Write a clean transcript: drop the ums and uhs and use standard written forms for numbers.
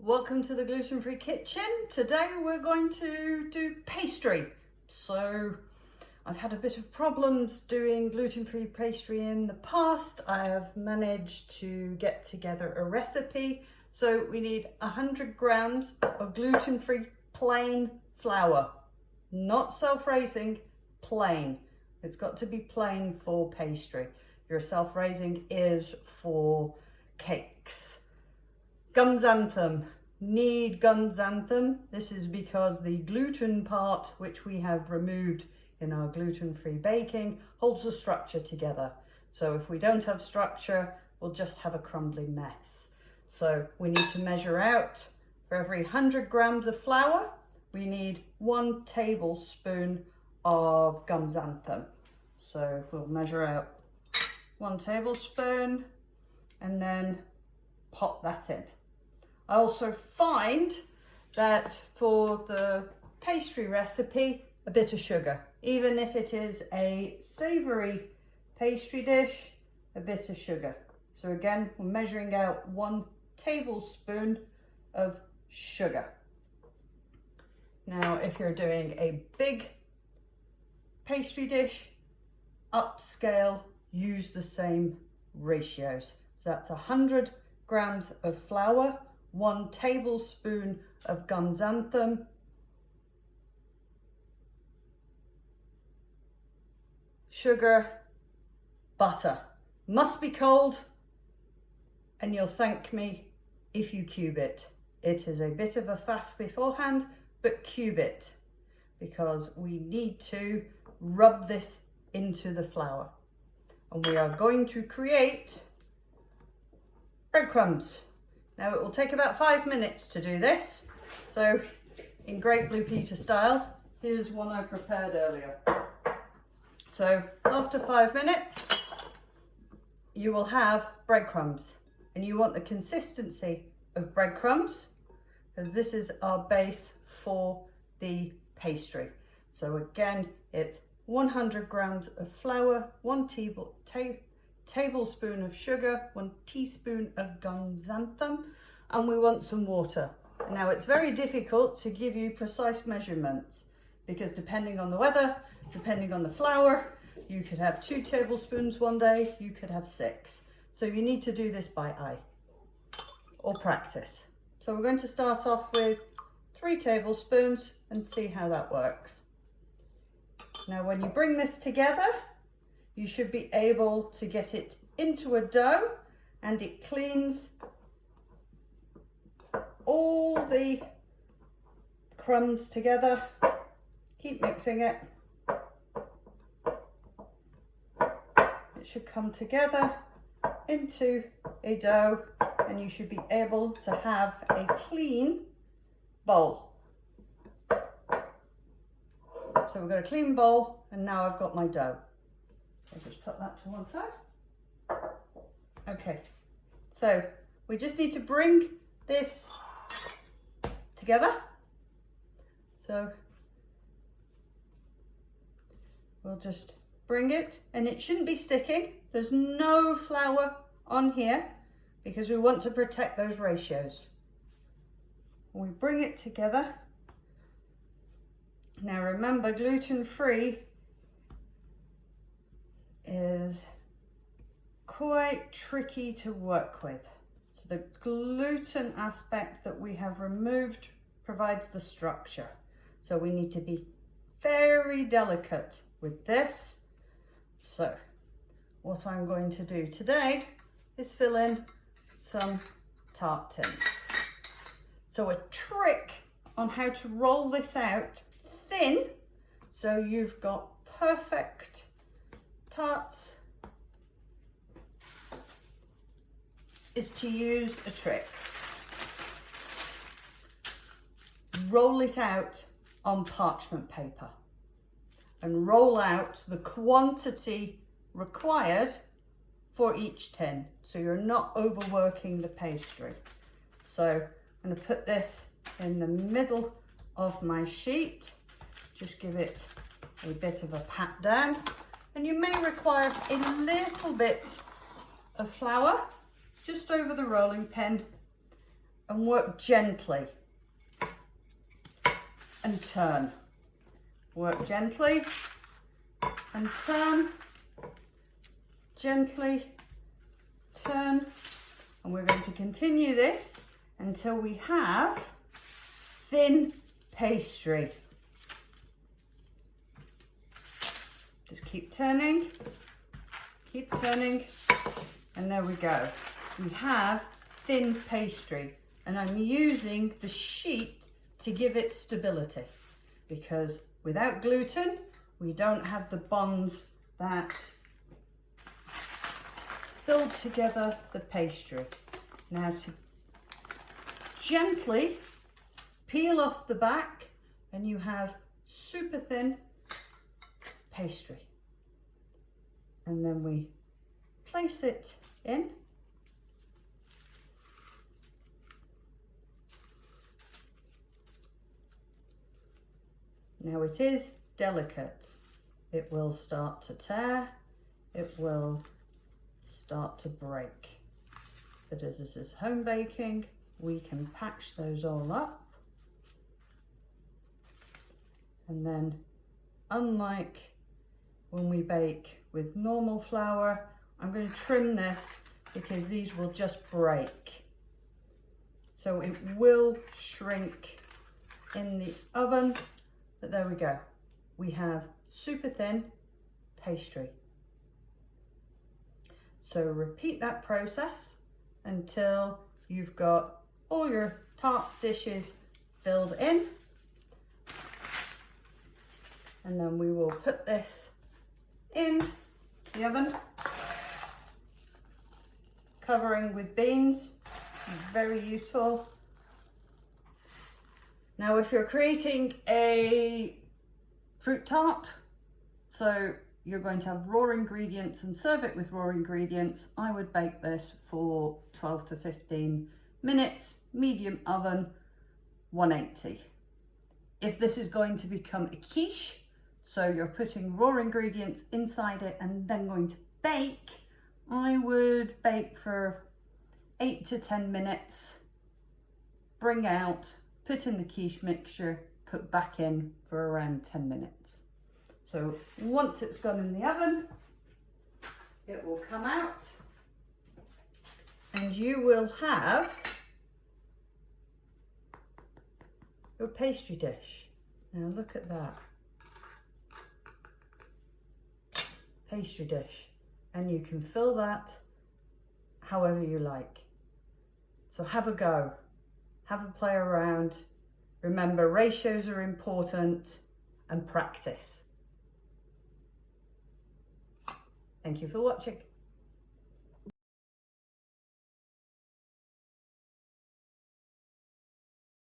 Welcome to the Gluten Free Kitchen. Today we're going to do pastry. So I've had a bit of problems doing gluten-free pastry in the past. I have managed to get together a recipe. So we need 100 grams of gluten-free plain flour, not self-raising, plain. It's got to be plain for pastry. Your self-raising is for cakes. Gum xanthan. Need gum xanthan. This is because the gluten part, which we have removed in our gluten-free baking, holds the structure together. So if we don't have structure, we'll just have a crumbly mess. So we need to measure out, for every 100 grams of flour, we need 1 tablespoon of gum xanthan. So we'll measure out 1 tablespoon and then pop that in. I also find that for the pastry recipe, a bit of sugar, even if it is a savoury pastry dish, a bit of sugar. So again, we're measuring out 1 tablespoon of sugar. Now, if you're doing a big pastry dish, upscale, use the same ratios. So that's 100 grams of flour, 1 tablespoon of gum xanthan, sugar, butter. Must be cold, and you'll thank me if you cube it. It is a bit of a faff beforehand, but cube it, because we need to rub this into the flour. And we are going to create breadcrumbs. Now it will take about 5 minutes to do this. So in great Blue Peter style, here's one I prepared earlier. So after 5 minutes, you will have breadcrumbs, and you want the consistency of breadcrumbs because this is our base for the pastry. So again, it's 100 grams of flour, 1 tablespoon of sugar, 1 teaspoon of gum xanthan, and we want some water. Now it's very difficult to give you precise measurements because depending on the weather, depending on the flour, you could have 2 tablespoons one day, you could have 6. So you need to do this by eye or practice. So we're going to start off with 3 tablespoons and see how that works. Now when you bring this together, you should be able to get it into a dough, and it cleans all the crumbs together. Keep mixing it. It should come together into a dough, and you should be able to have a clean bowl. So we've got a clean bowl, and now I've got my dough. I'll just put that to one side. Okay, so we just need to bring this together. So we'll just bring it, and it shouldn't be sticking. There's no flour on here because we want to protect those ratios. We bring it together. Now remember, gluten-free is quite tricky to work with. So the gluten aspect that we have removed provides the structure. So we need to be very delicate with this. So what I'm going to do today is fill in some tart tins. So a trick on how to roll this out thin so you've got perfect tarts is to use a trick. Roll it out on parchment paper and roll out the quantity required for each tin, so you're not overworking the pastry. So I'm going to put this in the middle of my sheet, just give it a bit of a pat down, and you may require a little bit of flour just over the rolling pin and work gently and turn. Work gently and turn, gently, turn, and we're going to continue this until we have thin pastry. Just keep turning, and there we go. We have thin pastry, and I'm using the sheet to give it stability, because without gluten, we don't have the bonds that build together the pastry. Now to gently peel off the back, and you have super thin pastry. And then we place it in. Now it is delicate. It will start to tear. It will start to break. But as this is home baking, we can patch those all up. And then, unlike when we bake with normal flour, I'm going to trim this because these will just break. So it will shrink in the oven, but there we go. We have super thin pastry. So repeat that process until you've got all your tart dishes filled in. And then we will put this in the oven, covering with beans. Very useful. Now, if you're creating a fruit tart, so you're going to have raw ingredients and serve it with raw ingredients, I would bake this for 12 to 15 minutes, medium oven, 180. If this is going to become a quiche, so you're putting raw ingredients inside it and then going to bake, I would bake for 8 to 10 minutes, bring out, put in the quiche mixture, put back in for around 10 minutes. So once it's gone in the oven, it will come out and you will have your pastry dish. Now look at that. Pastry dish. And you can fill that however you like. So have a go. Have a play around. Remember, ratios are important, and practice. Thank you for watching.